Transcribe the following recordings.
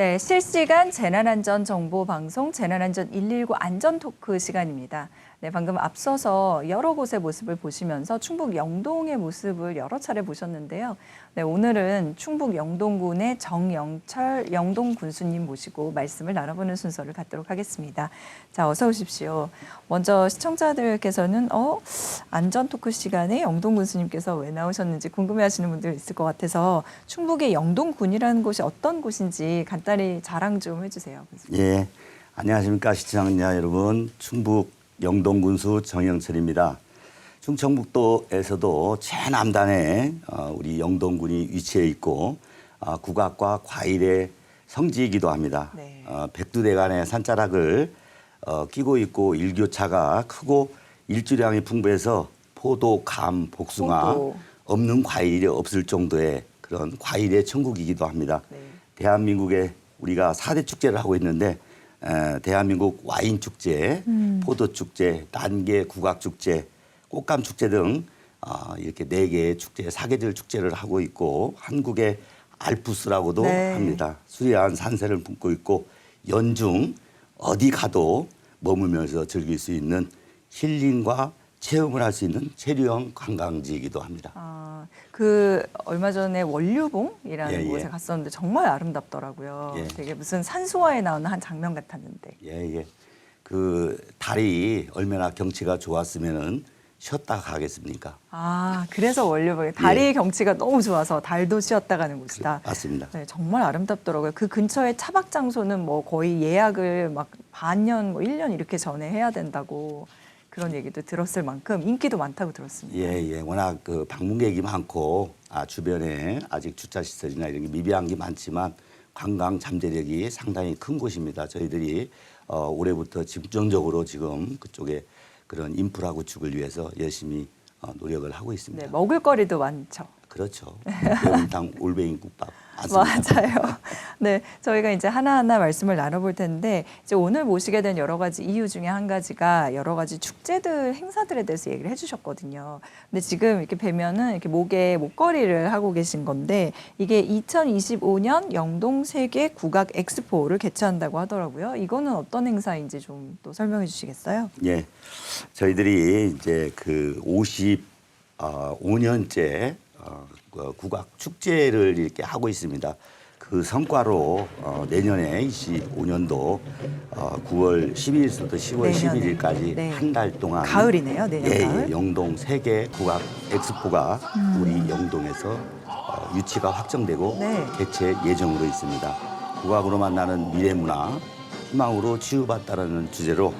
네, 실시간 재난안전 정보 방송 재난안전 119 안전 토크 시간입니다. 네, 방금 앞서서 여러 곳의 모습을 보시면서 충북 영동의 모습을 여러 차례 보셨는데요. 네, 오늘은 충북 영동군의 정영철 영동 군수님 모시고 말씀을 나눠보는 순서를 갖도록 하겠습니다. 자, 어서 오십시오. 먼저 시청자들께서는 안전 토크 시간에 영동 군수님께서 왜 나오셨는지 궁금해하시는 분들 있을 것 같아서 충북의 영동군이라는 곳이 어떤 곳인지 간단히 자랑 좀 해주세요. 예, 안녕하십니까 시청자 여러분. 충북 영동군수 정영철입니다. 충청북도에서도 최남단에 우리 영동군이 위치해 있고 국악과 과일의 성지이기도 합니다. 네. 백두대간의 산자락을 끼고 있고 일교차가 크고 일주량이 풍부해서 포도, 감, 복숭아 없는 과일이 없을 정도의 그런 과일의 천국이기도 합니다. 네. 대한민국에 우리가 4대 축제를 하고 있는데 대한민국 와인 축제, 포도 축제, 난개 국악 축제, 꽃감 축제 등 이렇게 4개의 축제, 사계절 축제를 하고 있고 한국의 알프스라고도 네. 합니다. 수려한 산세를 품고 있고 연중 어디 가도 머물면서 즐길 수 있는 힐링과 체험을 할 수 있는 체류형 관광지이기도 합니다. 얼마 전에 원류봉이라는 예, 예. 곳에 갔었는데 정말 아름답더라고요. 예. 되게 무슨 산수화에 나오는 한 장면 같았는데. 예. 그 달이 얼마나 경치가 좋았으면은 쉬었다 가겠습니까? 그래서 원류봉이 다리 예. 경치가 너무 좋아서 달도 쉬었다 가는 곳이다. 맞습니다. 네, 정말 아름답더라고요. 그 근처에 차박 장소는 뭐 거의 예약을 막 반년, 1년 이렇게 전에 해야 된다고 그런 얘기도 들었을 만큼 인기도 많다고 들었습니다. 예. 워낙 그 방문객이 많고 주변에 아직 주차 시설이나 이런 게 미비한 게 많지만 관광 잠재력이 상당히 큰 곳입니다. 저희들이 올해부터 집중적으로 지금 그쪽에 그런 인프라 구축을 위해서 열심히 노력을 하고 있습니다. 네, 먹을거리도 많죠. 그렇죠. 매운탕, 올뱅이 국밥. 맞습니다. 맞아요. 네, 저희가 이제 하나하나 말씀을 나눠볼 텐데 이제 오늘 모시게 된 여러 가지 이유 중에 한 가지가 여러 가지 축제들, 행사들에 대해서 얘기를 해주셨거든요. 근데 지금 이렇게 뵈면은 이렇게 목에 목걸이를 하고 계신 건데 이게 2025년 영동 세계 국악 엑스포를 개최한다고 하더라고요. 이거는 어떤 행사인지 좀 또 설명해 주시겠어요? 예, 저희들이 이제 그 55년째 국악 축제를 이렇게 하고 있습니다. 그 성과로 내년에 25년도 9월 12일부터 10월 내년에. 11일까지 네. 한 달 동안 가을이네요, 내년 가을. 영동 세계 국악 엑스포가 우리 영동에서 유치가 확정되고 네. 개최 예정으로 있습니다. 국악으로 만나는 미래문화, 희망으로 치유받다라는 주제로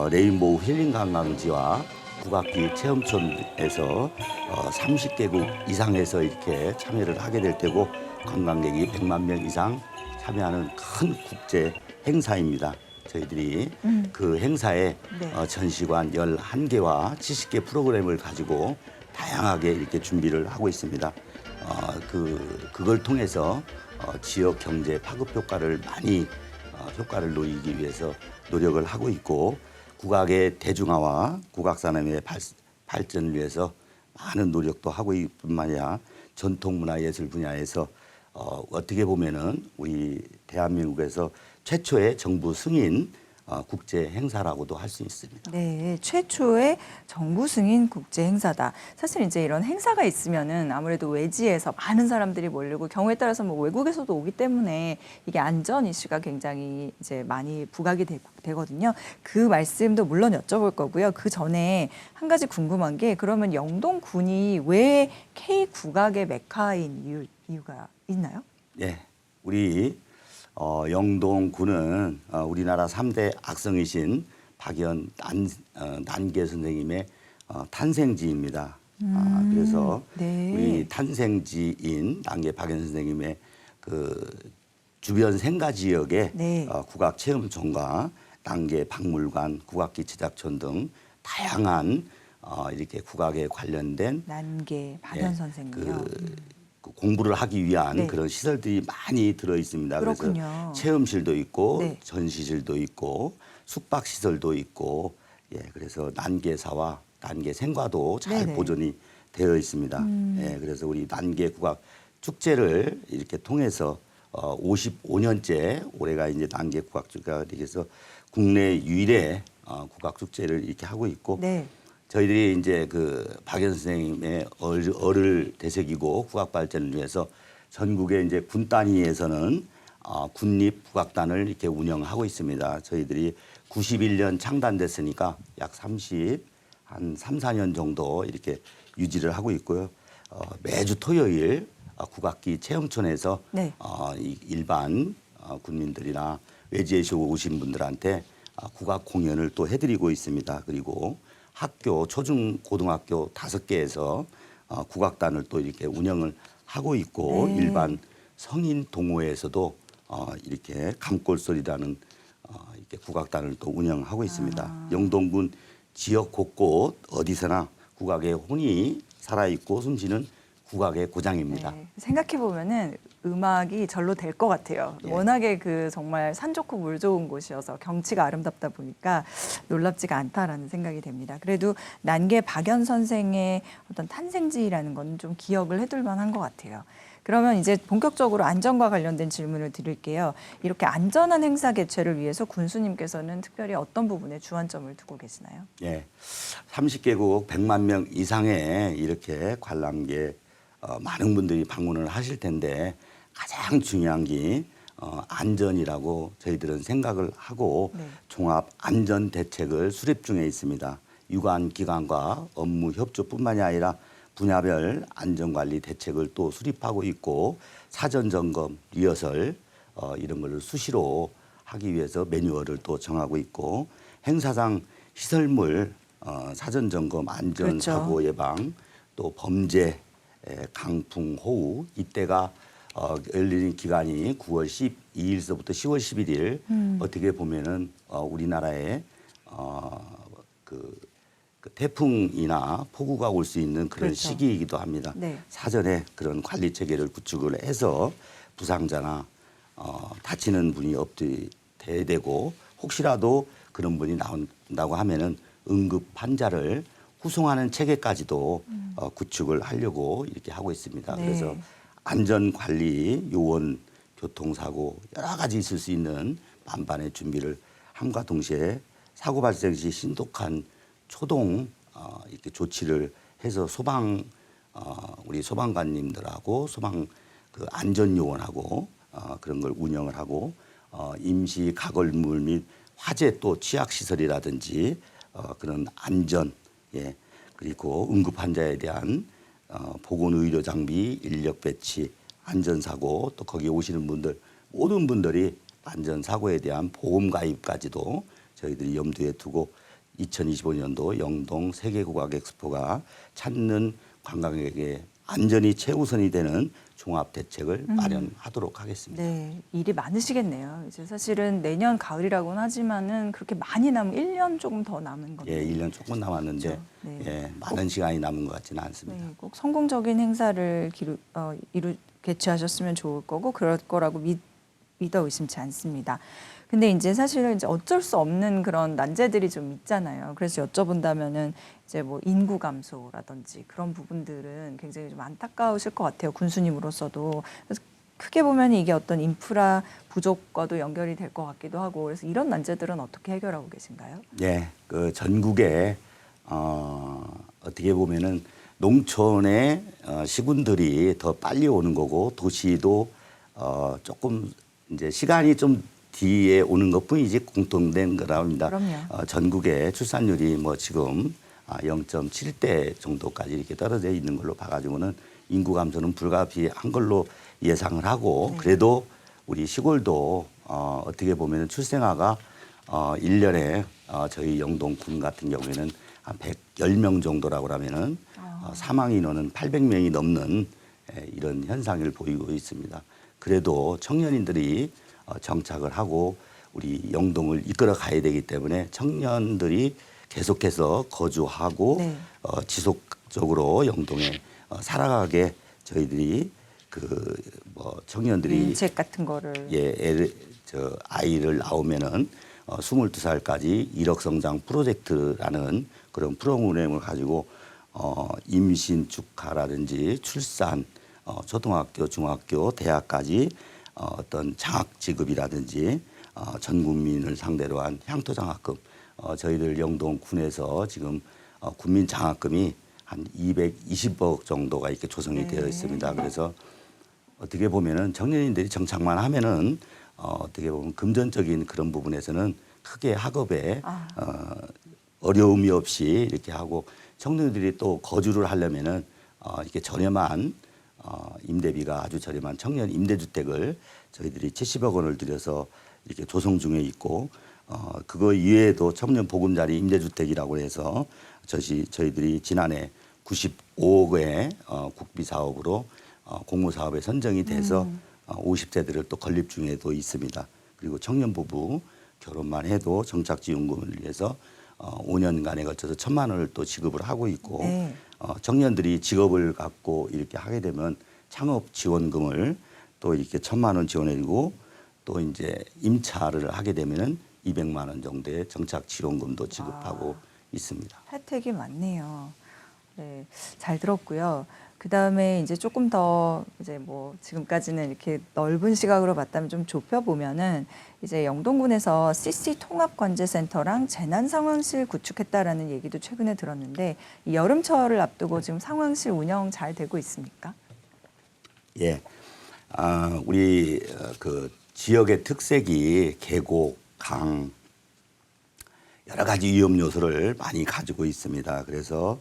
레인보우 힐링 관광지와 국악기 체험촌에서 30개국 이상에서 이렇게 참여를 하게 될 테고 관광객이 100만 명 이상 참여하는 큰 국제 행사입니다. 저희들이 그 행사에 네. 전시관 11개와 70개 프로그램을 가지고 다양하게 이렇게 준비를 하고 있습니다. 그걸 통해서 지역 경제 파급 효과를 많이 효과를 노리기 위해서 노력을 하고 있고 국악의 대중화와 국악 산업의 발전을 위해서 많은 노력도 하고 있을 뿐만 아니라 전통문화예술 분야에서 어떻게 보면은 우리 대한민국에서 최초의 정부 승인 국제 행사라고도 할 수 있습니다. 네, 최초의 정부 승인 국제 행사다. 사실 이제 이런 행사가 있으면은 아무래도 외지에서 많은 사람들이 몰리고 경우에 따라서 뭐 외국에서도 오기 때문에 이게 안전 이슈가 굉장히 이제 많이 부각이 되거든요. 그 말씀도 물론 여쭤볼 거고요. 그 전에 한 가지 궁금한 게 그러면 영동군이 왜 K 국악의 메카인 이유가 있나요? 네, 우리 영동군은 우리나라 3대 악성이신 박연 난계 선생님의 탄생지입니다. 그래서 네. 우리 탄생지인 난계 박연 선생님의 그 주변 생가 지역에 네. 국악 체험촌과 난계 박물관, 국악기 제작촌 등 다양한 이렇게 국악에 관련된 난계 박연 선생님요. 그 공부를 하기 위한 네. 그런 시설들이 많이 들어 있습니다. 그렇군요. 그래서 체험실도 있고 네. 전시실도 있고 숙박 시설도 있고 그래서 난계사와 난계 생과도 잘 네네. 보존이 되어 있습니다. 그래서 우리 난계 국악 축제를 이렇게 통해서 55년째 올해가 이제 단계 국악축제가 되겠어 국내 유일의 국악축제를 이렇게 하고 있고 네. 저희들이 이제 그 박연 선생님의 얼을 되새기고 국악 발전을 위해서 전국의 이제 군 단위에서는 군립 국악단을 이렇게 운영하고 있습니다. 저희들이 91년 창단됐으니까 약 3, 4년 정도 이렇게 유지를 하고 있고요. 매주 토요일 국악기 체험촌에서 네. 일반 군민들이나 외지에서 오신 분들한테 국악 공연을 또 해드리고 있습니다. 그리고 학교, 초중, 고등학교 5개에서 국악단을 또 이렇게 운영을 하고 있고 네. 일반 성인 동호회에서도 이렇게 감골소리라는 이렇게 국악단을 또 운영하고 있습니다. 영동군 지역 곳곳 어디서나 국악의 혼이 살아있고 숨쉬는 국악의 고장입니다. 네. 생각해 보면은 음악이 절로 될 것 같아요. 예. 워낙에 그 정말 산 좋고 물 좋은 곳이어서 경치가 아름답다 보니까 놀랍지가 않다라는 생각이 됩니다. 그래도 난계 박연 선생의 어떤 탄생지라는 건 좀 기억을 해둘 만한 것 같아요. 그러면 이제 본격적으로 안전과 관련된 질문을 드릴게요. 이렇게 안전한 행사 개최를 위해서 군수님께서는 특별히 어떤 부분에 주안점을 두고 계시나요? 예, 30개국 100만 명 이상의 이렇게 관람객 많은 분들이 방문을 하실 텐데 가장 중요한 게 안전이라고 저희들은 생각을 하고 네. 종합 안전 대책을 수립 중에 있습니다. 유관 기관과 업무 협조뿐만이 아니라 분야별 안전관리 대책을 또 수립하고 있고 사전 점검, 리허설 이런 걸 수시로 하기 위해서 매뉴얼을 또 정하고 있고 행사장 시설물 사전 점검, 안전 그렇죠. 사고 예방, 또 범죄, 강풍, 호우 이때가 열리는 기간이 9월 12일서부터 10월 11일 어떻게 보면은 우리나라에 그 태풍이나 폭우가 올 수 있는 그런 그렇죠. 시기이기도 합니다. 네. 사전에 그런 관리 체계를 구축을 해서 부상자나 다치는 분이 없게 돼야 되고 혹시라도 그런 분이 나온다고 하면은 응급 환자를 후송하는 체계까지도 구축을 하려고 이렇게 하고 있습니다. 네. 그래서 안전관리, 요원, 교통사고 여러 가지 있을 수 있는 만반의 준비를 함과 동시에 사고 발생 시 신속한 초동 이렇게 조치를 해서 우리 소방관님들하고 소방 그 안전요원하고 그런 걸 운영을 하고 임시 가걸물 및 화재 또 취약 시설이라든지 그런 안전 그리고 응급 환자에 대한 보건 의료 장비, 인력 배치, 안전 사고 또 거기 오시는 분들 모든 분들이 안전 사고에 대한 보험 가입까지도 저희들이 염두에 두고 2025년도 영동 세계국악 엑스포가 찾는 관광객의 안전이 최우선이 되는 종합 대책을 마련하도록 하겠습니다. 네, 일이 많으시겠네요. 이제 사실은 내년 가을이라고는 하지만은 그렇게 많이 남은 1년 조금 더 남은 건데. 예, 1년 조금 남았는데 그렇죠. 네. 예, 많은 시간이 남은 것 같지는 않습니다. 네, 꼭 성공적인 행사를 개최하셨으면 좋을 거고 그럴 거라고 믿어 의심치 않습니다. 근데 이제 사실은 이제 어쩔 수 없는 그런 난제들이 좀 있잖아요. 그래서 여쭤본다면은 이제 뭐 인구 감소라든지 그런 부분들은 굉장히 좀 안타까우실 것 같아요. 군수님으로서도. 그래서 크게 보면 이게 어떤 인프라 부족과도 연결이 될 것 같기도 하고 그래서 이런 난제들은 어떻게 해결하고 계신가요? 네, 그 전국에 어떻게 보면은 농촌의 시군들이 더 빨리 오는 거고 도시도 조금 이제 시간이 좀 뒤에 오는 것뿐이지 공통된 거랍니다. 그럼요. 전국의 출산율이 뭐 지금 0.7대 정도까지 이렇게 떨어져 있는 걸로 봐가지고는 인구 감소는 불가피한 걸로 예상을 하고 네. 그래도 우리 시골도 어떻게 보면 출생아가 1년에 저희 영동군 같은 경우에는 한 110명 정도라고 하면은 사망 인원은 800명이 넘는 이런 현상을 보이고 있습니다. 그래도 청년인들이 정착을 하고 우리 영동을 이끌어 가야 되기 때문에 청년들이 계속해서 거주하고 네. 지속적으로 영동에 살아가게 저희들이 그 뭐 청년들이 책 같은 거를 아이를 낳으면은 22살까지 1억 성장 프로젝트라는 그런 프로그램을 가지고 임신 축하라든지 출산 초등학교, 중학교, 대학까지 어떤 장학 지급이라든지 전 국민을 상대로 한 향토 장학금, 저희들 영동군에서 지금 군민 장학금이 한 220억 정도가 이렇게 조성이 되어 있습니다. 그래서 어떻게 보면은 청년인들이 정착만 하면은 어떻게 보면 금전적인 그런 부분에서는 크게 학업에 어려움이 없이 이렇게 하고, 청년들이 또 거주를 하려면은 이렇게 저렴한 임대비가 아주 저렴한 청년 임대주택을 저희들이 70억 원을 들여서 이렇게 조성 중에 있고, 그거 이외에도 청년 보금자리 임대주택이라고 해서 저희들이 지난해 95억의 국비 사업으로 공모 사업에 선정이 돼서 50세대를 또 건립 중에도 있습니다. 그리고 청년 부부 결혼만 해도 정착지원금을 위해서 5년간에 걸쳐서 1,000만 원을 또 지급을 하고 있고, 네. 청년들이 직업을 갖고 이렇게 하게 되면 창업 지원금을 또 이렇게 1,000만 원 지원해주고, 또 이제 임차를 하게 되면은 200만 원 정도의 정착 지원금도 지급하고 있습니다. 혜택이 많네요. 네, 잘 들었고요. 그 다음에 이제 조금 더 이제 뭐 지금까지는 이렇게 넓은 시각으로 봤다면 좀 좁혀보면은 이제 영동군에서 CC 통합관제센터랑 재난상황실 구축했다라는 얘기도 최근에 들었는데, 이 여름철을 앞두고 지금 상황실 운영 잘 되고 있습니까? 예, 우리 그 지역의 특색이 계곡, 강, 여러 가지 위험 요소를 많이 가지고 있습니다. 그래서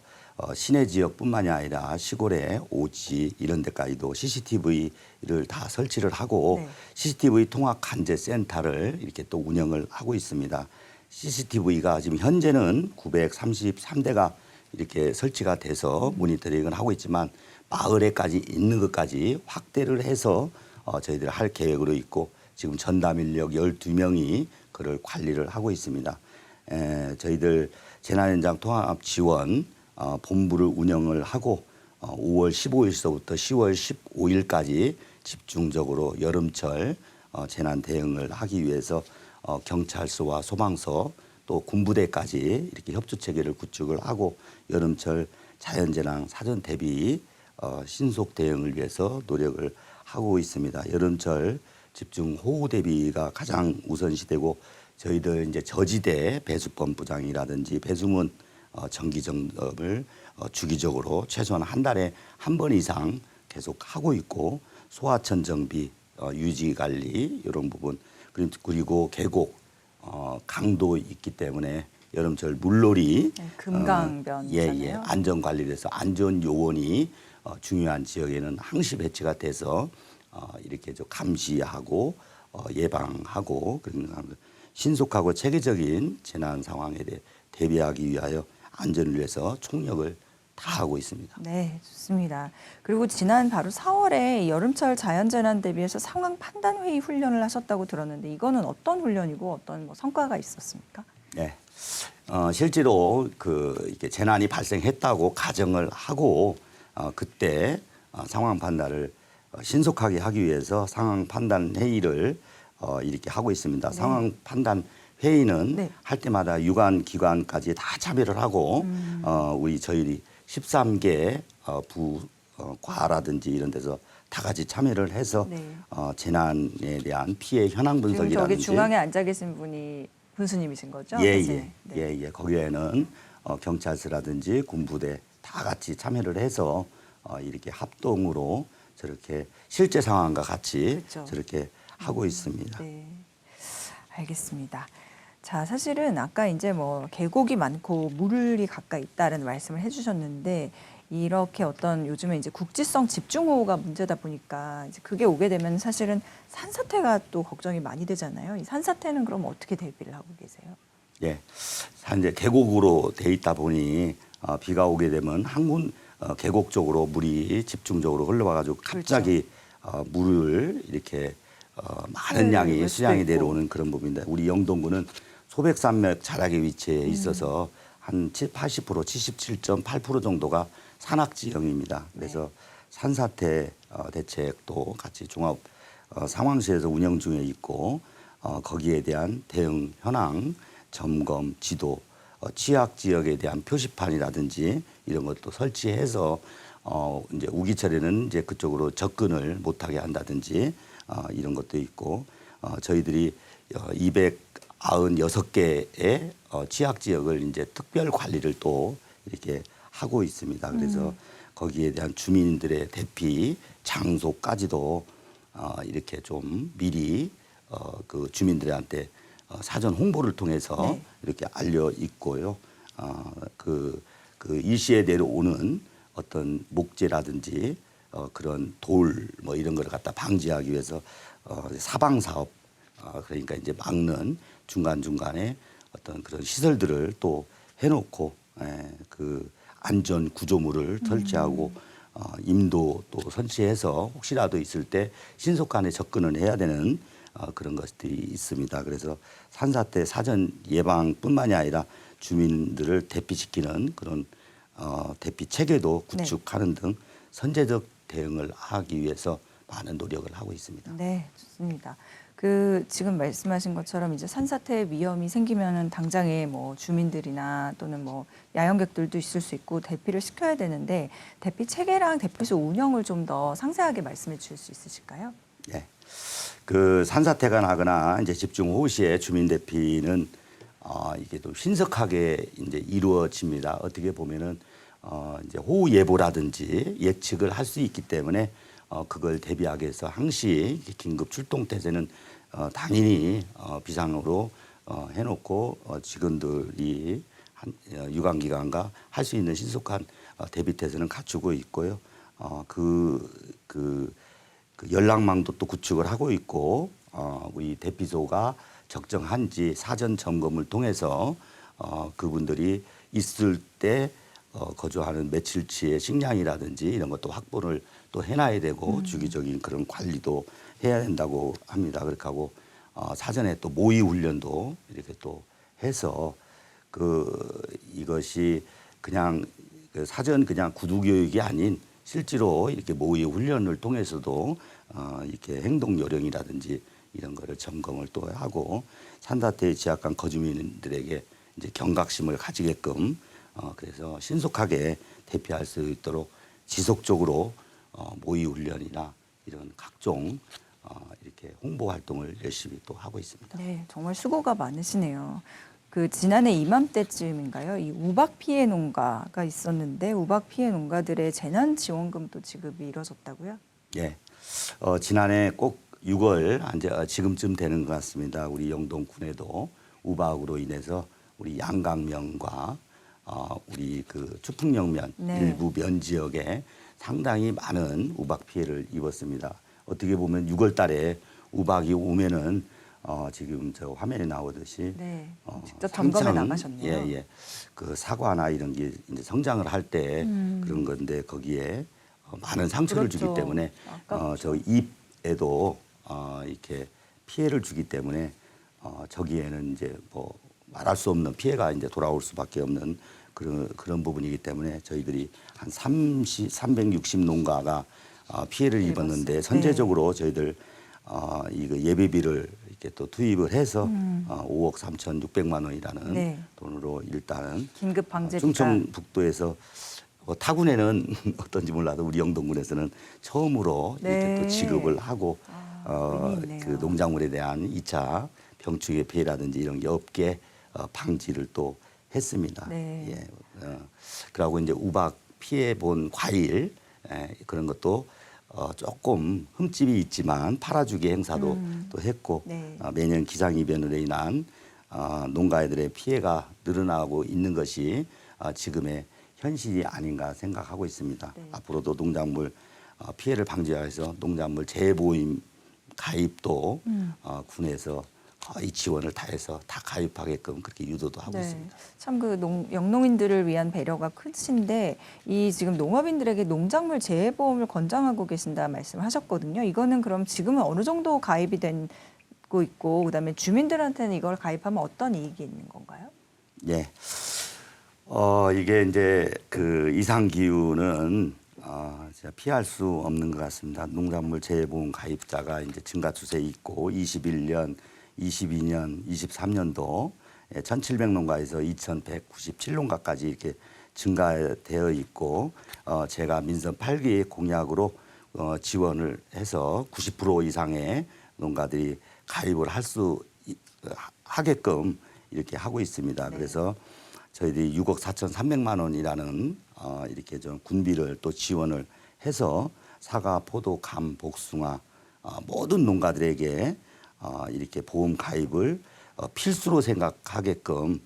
시내 지역뿐만이 아니라 시골의 오지 이런 데까지도 CCTV를 다 설치를 하고, 네. CCTV 통합 관제 센터를 이렇게 또 운영을 하고 있습니다. CCTV가 지금 현재는 933대가 이렇게 설치가 돼서 모니터링을 하고 있지만, 마을에까지 있는 것까지 확대를 해서 저희들 할 계획으로 있고, 지금 전담 인력 12명이 그를 관리를 하고 있습니다. 저희들 재난현장 통합 지원 본부를 운영을 하고 5월 15일서부터 10월 15일까지 집중적으로 여름철 재난 대응을 하기 위해서 경찰서와 소방서 또 군부대까지 이렇게 협조 체계를 구축을 하고, 여름철 자연재난 사전 대비 신속 대응을 위해서 노력을 하고 있습니다. 여름철 집중 호우 대비가 가장 우선시되고, 저희들 이제 저지대 배수펌프장이라든지 배수문 정기 점검을 주기적으로 최소한 한 달에 한 번 이상 계속 하고 있고, 소하천 정비, 유지 관리 이런 부분, 그리고 계곡, 강도 있기 때문에 여름철 물놀이, 네, 금강변이잖아요. 안전 관리를 해서 안전 요원이 중요한 지역에는 항시 배치가 돼서 이렇게 좀 감시하고 예방하고, 그런 신속하고 체계적인 재난 상황에 대해 대비하기 위하여 안전을 위해서 총력을 다하고 있습니다. 네, 좋습니다. 그리고 지난 바로 4월에 여름철 자연재난 대비해서 상황 판단 회의 훈련을 하셨다고 들었는데, 이거는 어떤 훈련이고 어떤 뭐 성과가 있었습니까? 네, 실제로 이렇게 재난이 발생했다고 가정을 하고 그때 상황 판단을 신속하게 하기 위해서 상황 판단 회의를 이렇게 하고 있습니다. 네. 상황 판단 회의는 네. 할 때마다 유관 기관까지 다 참여를 하고 우리 저희 13개 과라든지 이런 데서 다 같이 참여를 해서 네. 재난에 대한 피해 현황 지금 저기 분석이라든지 중앙에 앉아 계신 분이 군수님이신 거죠? 예, 네. 예. 거기에는 경찰서라든지 군부대 다 같이 참여를 해서 이렇게 합동으로 저렇게 실제 상황과 같이 그렇죠. 저렇게 하고 있습니다. 네, 알겠습니다. 자, 사실은 아까 이제 뭐 계곡이 많고 물이 가까이 있다는 말씀을 해주셨는데, 이렇게 어떤 요즘에 이제 국지성 집중호우가 문제다 보니까 이제 그게 오게 되면 사실은 산사태가 또 걱정이 많이 되잖아요. 이 산사태는 그럼 어떻게 대비를 하고 계세요? 예, 이제 계곡으로 돼 있다 보니 비가 오게 되면 항문 계곡 쪽으로 물이 집중적으로 흘러와가지고 갑자기 물을 이렇게 많은 양이 수량이 내려오는 그런 부분인데, 우리 영동군은 소백산맥 자락의 위치에 있어서 한 80%, 77.8% 정도가 산악지형입니다. 그래서 산사태 대책도 같이 종합 상황실에서 운영 중에 있고, 거기에 대한 대응 현황, 점검, 지도, 취약 지역에 대한 표시판이라든지 이런 것도 설치해서 이제 우기철에는 이제 그쪽으로 접근을 못하게 한다든지 이런 것도 있고 저희들이 296개의 취약 지역을 이제 특별 관리를 또 이렇게 하고 있습니다. 그래서 거기에 대한 주민들의 대피 장소까지도 이렇게 좀 미리 그 주민들한테 사전 홍보를 통해서 네. 이렇게 알려 있고요. 그 일시에 내려오는 어떤 목재라든지 그런 돌 뭐 이런 걸 갖다 방지하기 위해서 사방 사업 그러니까 이제 막는 중간 중간에 어떤 그런 시설들을 또 해놓고 그 안전 구조물을 설치하고 임도 또 설치해서 혹시라도 있을 때 신속하게 접근을 해야 되는 그런 것들이 있습니다. 그래서 산사태 사전 예방뿐만이 아니라 주민들을 대피시키는 그런 대피 체계도 구축하는 등 선제적 대응을 하기 위해서 많은 노력을 하고 있습니다. 네, 좋습니다. 그 지금 말씀하신 것처럼 이제 산사태 위험이 생기면은 당장에 뭐 주민들이나 또는 뭐 야영객들도 있을 수 있고 대피를 시켜야 되는데 대피 체계랑 대피소 운영을 좀 더 상세하게 말씀해 주실 수 있으실까요? 네. 그 산사태가 나거나 이제 집중호우 시에 주민 대피는 이게 또 신속하게 이제 이루어집니다. 어떻게 보면은 이제 호우 예보라든지 예측을 할 수 있기 때문에 그걸 대비하기 위해서 항시 긴급 출동 태세는 당연히 비상으로 해놓고 직원들이 유관기관과 할 수 있는 신속한 대비 태세는 갖추고 있고요. 그 연락망도 또 구축을 하고 있고 우리 대피소가 적정한지 사전 점검을 통해서 그분들이 있을 때 거주하는 며칠치의 식량이라든지 이런 것도 확보를 또 해놔야 되고 주기적인 그런 관리도 해야 된다고 합니다. 그렇게 하고 사전에 또 모의 훈련도 이렇게 또 해서 이것이 그냥 그 사전 그냥 구두 교육이 아닌 실제로 이렇게 모의 훈련을 통해서도 이렇게 행동 요령이라든지 이런 거를 점검을 또 하고 산사태에 취약한 거주민들에게 이제 경각심을 가지게끔 그래서 신속하게 대피할 수 있도록 지속적으로 모의 훈련이나 이런 각종 이렇게 홍보 활동을 열심히 또 하고 있습니다. 네, 정말 수고가 많으시네요. 그 지난해 이맘때쯤인가요? 이 우박 피해 농가가 있었는데 우박 피해 농가들의 재난 지원금도 지급이 이뤄졌다고요? 예. 지난해 꼭 6월 지금쯤 되는 것 같습니다. 우리 영동군에도 우박으로 인해서 우리 양강면과 우리 그 추풍령면 네. 일부 면 지역에 상당히 많은 우박 피해를 입었습니다. 어떻게 보면 6월 달에 우박이 오면은 지금 저 화면에 나오듯이 네, 직접 점검에 상창, 나가셨네요. 예. 그 사과나 이런 게 이제 성장을 할 때 그런 건데 거기에 많은 상처를 그렇죠. 주기 때문에 저 잎에도 이렇게 피해를 주기 때문에 저기에는 이제 뭐 말할 수 없는 피해가 이제 돌아올 수밖에 없는 그런 부분이기 때문에 저희들이 한 360 농가가 피해를 입었는데 선제적으로 저희들 이거 예비비를 이렇게 또 투입을 해서 5억 3,600만 원이라는 네. 돈으로 일단은 긴급 방제비가 충청북도에서 타군에는 어떤지 몰라도 우리 영동군에서는 처음으로 이렇게 네. 또 지급을 하고 의미 있네요. 그 농작물에 대한 2차 병충해 피해라든지 이런 게 없게 방지를 또 했습니다. 네. 예. 그러고 이제 우박 피해 본 과일 그런 것도 조금 흠집이 있지만 팔아주기 행사도 또 했고 네. 매년 기상이변으로 인한 농가애들의 피해가 늘어나고 있는 것이 지금의 현실이 아닌가 생각하고 있습니다. 네. 앞으로도 농작물 피해를 방지하기 위해서 농작물 재보임 가입도 군에서 거의 지원을 다해서 다 가입하게끔 그렇게 유도도 하고 있습니다. 참 그 영농인들을 위한 배려가 크신데 이 지금 농업인들에게 농작물 재해보험을 권장하고 계신다 말씀하셨거든요. 이거는 그럼 지금은 어느 정도 가입이 되고 있고 그다음에 주민들한테는 이걸 가입하면 어떤 이익이 있는 건가요? 예. 이게 이제 그 이상 기후는 진짜 피할 수 없는 것 같습니다. 농작물 재해보험 가입자가 이제 증가 추세에 있고 21년, 22년, 23년도 1,700농가에서 2,197농가까지 이렇게 증가되어 있고 제가 민선 8기 공약으로 지원을 해서 90% 이상의 농가들이 가입을 하게끔 이렇게 하고 있습니다. 네. 그래서 저희들이 6억 4,300만 원이라는 이렇게 좀 군비를 또 지원을 해서 사과, 포도, 감, 복숭아 모든 농가들에게 이렇게 보험 가입을 필수로 생각하게끔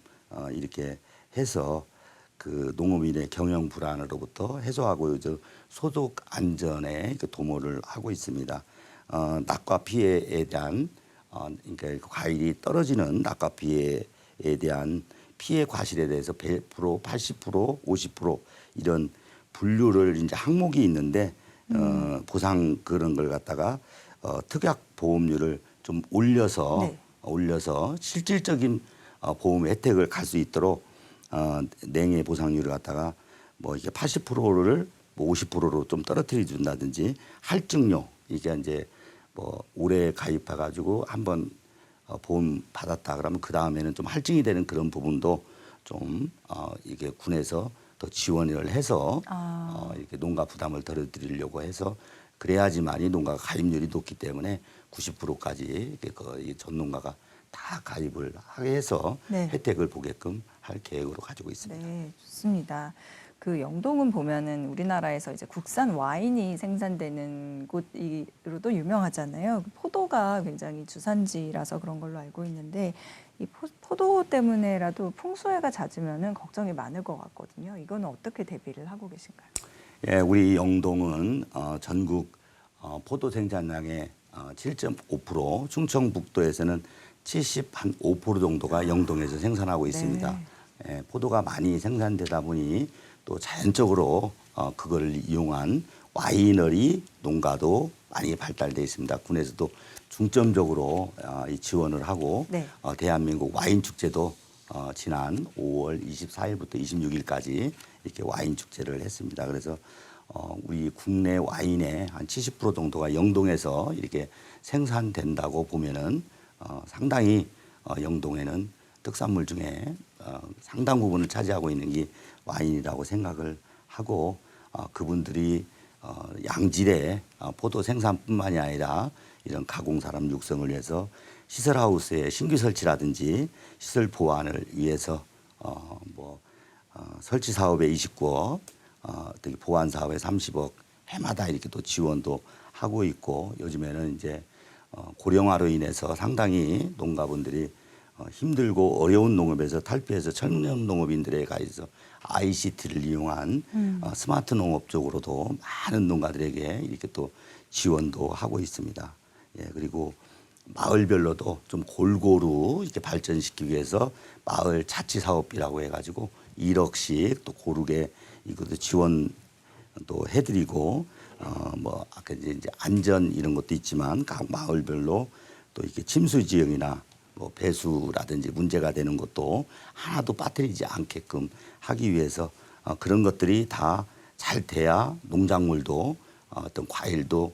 이렇게 해서 그 농업인의 경영 불안으로부터 해소하고 소득 안전에 도모를 하고 있습니다. 낙과 피해에 대한 그러니까 과일이 떨어지는 낙과 피해에 대한 피해 과실에 대해서 100%, 80%, 50% 이런 분류를 이제 항목이 있는데 보상 그런 걸 갖다가 특약 보험료를 좀 올려서 실질적인 보험 혜택을 갈 수 있도록 냉해 보상률을 갖다가 뭐 이게 80%를 뭐 50%로 좀 떨어뜨려 준다든지 할증료 이게 이제 뭐 올해 가입해 가지고 한번 보험 받았다 그러면 그 다음에는 좀 할증이 되는 그런 부분도 좀 이게 군에서 더 지원을 해서 이렇게 농가 부담을 덜어드리려고 해서 그래야지만이 농가가 가입률이 높기 때문에 90%까지 이렇게 거의 전 농가가 다 가입을 하게 해서 네. 혜택을 보게끔 할 계획으로 가지고 있습니다. 네, 좋습니다. 그 영동은 보면은 우리나라에서 이제 국산 와인이 생산되는 곳으로도 유명하잖아요. 포도가 굉장히 주산지라서 그런 걸로 알고 있는데 이 포도 때문에라도 풍수해가 잦으면은 걱정이 많을 것 같거든요. 이거는 어떻게 대비를 하고 계신가요? 예, 우리 영동은 전국 포도 생산량의 7.5%, 충청북도에서는 75% 정도가 영동에서 생산하고 있습니다. 네. 예, 포도가 많이 생산되다 보니 또 자연적으로 그걸 이용한 와이너리 농가도 많이 발달돼 있습니다. 군에서도 중점적으로 이 지원을 하고 네. 대한민국 와인 축제도 지난 5월 24일부터 26일까지 이렇게 와인 축제를 했습니다. 그래서 우리 국내 와인의 한 70% 정도가 영동에서 이렇게 생산된다고 보면은 상당히 영동에는 특산물 중에 상당 부분을 차지하고 있는 게 와인이라고 생각을 하고 그분들이 양질의 포도 생산뿐만이 아니라 이런 가공산업 육성을 위해서 시설하우스의 신규 설치라든지 시설 보완을 위해서 설치 사업에 29억, 특히 보완 사업에 30억 해마다 이렇게 또 지원도 하고 있고 요즘에는 이제 고령화로 인해서 상당히 농가분들이 힘들고 어려운 농업에서 탈피해서 청년 농업인들에 가해서 ICT를 이용한 스마트 농업 쪽으로도 많은 농가들에게 이렇게 또 지원도 하고 있습니다. 예, 그리고 마을별로도 좀 골고루 이렇게 발전시키기 위해서 마을 자치 사업비라고 해가지고 1억씩 또 고르게 이것도 지원도 해드리고 아까 이제 안전 이런 것도 있지만 각 마을별로 또 이렇게 침수 지역이나 뭐 배수라든지 문제가 되는 것도 하나도 빠뜨리지 않게끔 하기 위해서 그런 것들이 다 잘 돼야 농작물도 어떤 과일도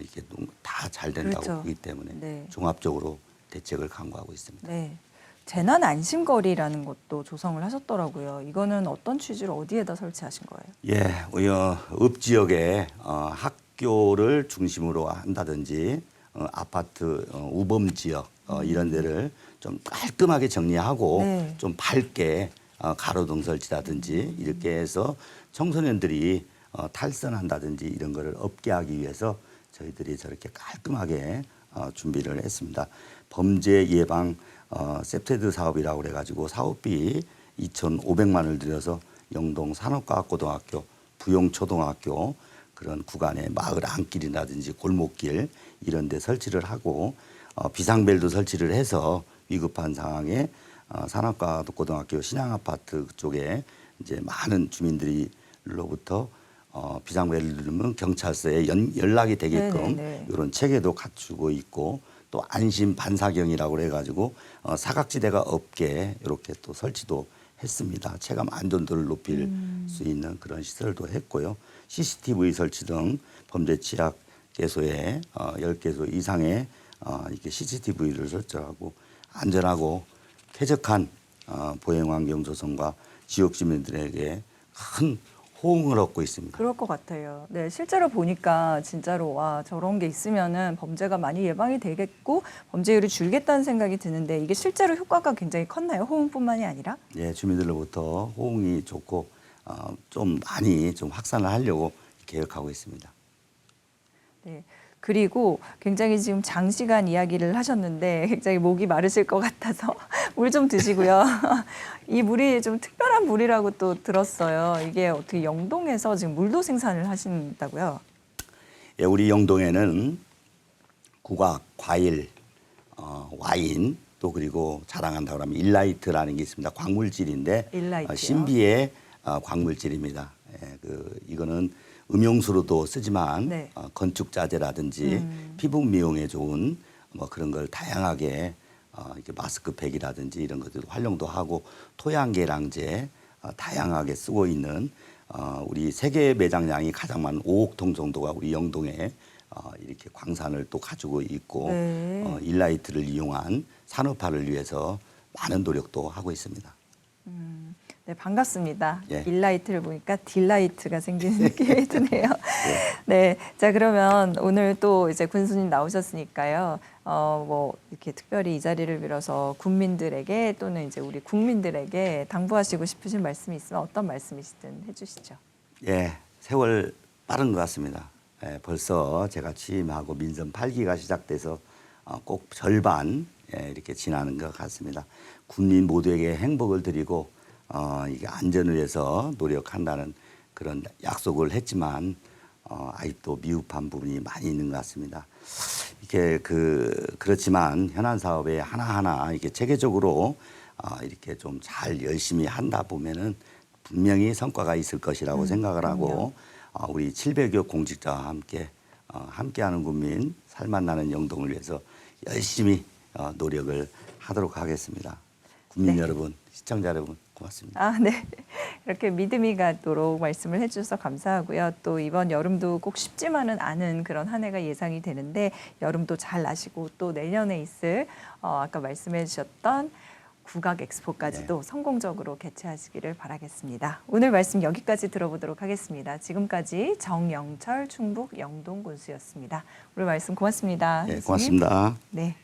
이게 다 잘 된다고 그렇죠. 보기 때문에 네. 종합적으로 대책을 강구하고 있습니다. 네. 재난 안심거리라는 것도 조성을 하셨더라고요. 이거는 어떤 취지로 어디에다 설치하신 거예요? 예, 읍 지역에 학교를 중심으로 한다든지 아파트 우범 지역 이런 데를 좀 깔끔하게 정리하고 네. 좀 밝게 가로등 설치라든지 이렇게 해서 청소년들이 탈선한다든지 이런 거를 없게 하기 위해서 저희들이 저렇게 깔끔하게 준비를 했습니다. 범죄 예방 셉테드 사업이라고 그래가지고 사업비 2,500만 원을 들여서 영동 산업과학고등학교, 부용초등학교 그런 구간에 마을 안길이라든지 골목길 이런 데 설치를 하고 비상벨도 설치를 해서 위급한 상황에 산업과학고등학교 신양아파트 쪽에 이제 많은 주민들로부터 비상벨을 누르면 경찰서에 연락이 되게끔 네네네. 이런 체계도 갖추고 있고 또 안심 반사경이라고 해가지고 사각지대가 없게 이렇게 또 설치도 했습니다. 체감 안전도를 높일 수 있는 그런 시설도 했고요. CCTV 설치 등 범죄 취약 개소에 10개소 이상의 이렇게 CCTV를 설치하고 안전하고 쾌적한 보행 환경 조성과 지역 주민들에게 큰 호응을 얻고 있습니다. 그럴 것 같아요. 네, 실제로 보니까 진짜로 와 저런 게 있으면은 범죄가 많이 예방이 되겠고 범죄율이 줄겠다는 생각이 드는데 이게 실제로 효과가 굉장히 컸나요? 호응뿐만이 아니라? 예, 주민들로부터 호응이 좋고 좀 많이 좀 확산을 하려고 계획하고 있습니다. 네. 그리고 굉장히 지금 장시간 이야기를 하셨는데 굉장히 목이 마르실 것 같아서 물 좀 드시고요. 이 물이 좀 특별한 물이라고 또 들었어요. 이게 어떻게 영동에서 지금 물도 생산을 하신다고요? 예, 우리 영동에는 국악, 과일, 와인 또 그리고 자랑한다고 하면 일라이트라는 게 있습니다. 광물질인데 일라이트요? 신비의 광물질입니다. 예, 이거는 음용수로도 쓰지만 네. 건축 자재라든지 피부 미용에 좋은 뭐 그런 걸 다양하게 이렇게 마스크팩이라든지 이런 것들 활용도 하고 토양계량제 다양하게 쓰고 있는 우리 세계 매장량이 가장 많은 5억 통 정도가 우리 영동에 이렇게 광산을 또 가지고 있고 네. 일라이트를 이용한 산업화를 위해서 많은 노력도 하고 있습니다. 네, 반갑습니다. 예. 일라이트를 보니까 딜라이트가 생기는 느낌이 드네요. 네. 자, 그러면 오늘 또 이제 군수님 나오셨으니까요. 뭐 이렇게 특별히 이 자리를 빌어서 군민들에게 또는 이제 우리 국민들에게 당부하시고 싶으신 말씀이 있으면 어떤 말씀이시든 해주시죠. 예, 세월 빠른 것 같습니다. 예, 벌써 제가 취임하고 민선 8기가 시작돼서 꼭 절반 이렇게 지나는 것 같습니다. 국민 모두에게 행복을 드리고 이게 안전을 위해서 노력한다는 그런 약속을 했지만 아직도 미흡한 부분이 많이 있는 것 같습니다. 이렇게 그렇지만 현안 사업에 하나하나 이렇게 체계적으로 이렇게 좀 잘 열심히 한다 보면은 분명히 성과가 있을 것이라고 생각을 하고 우리 700여 공직자와 함께하는 국민 살맛나는 영동을 위해서 열심히 노력을 하도록 하겠습니다. 국민 네. 여러분, 시청자 여러분 고맙습니다. 아, 네. 이렇게 믿음이 가도록 말씀을 해주셔서 감사하고요. 또 이번 여름도 꼭 쉽지만은 않은 그런 한 해가 예상이 되는데 여름도 잘 나시고 또 내년에 있을 아까 말씀해 주셨던 국악 엑스포까지도 성공적으로 개최하시기를 바라겠습니다. 오늘 말씀 여기까지 들어보도록 하겠습니다. 지금까지 정영철 충북 영동 군수였습니다. 오늘 말씀 고맙습니다. 네, 선생님. 고맙습니다. 네.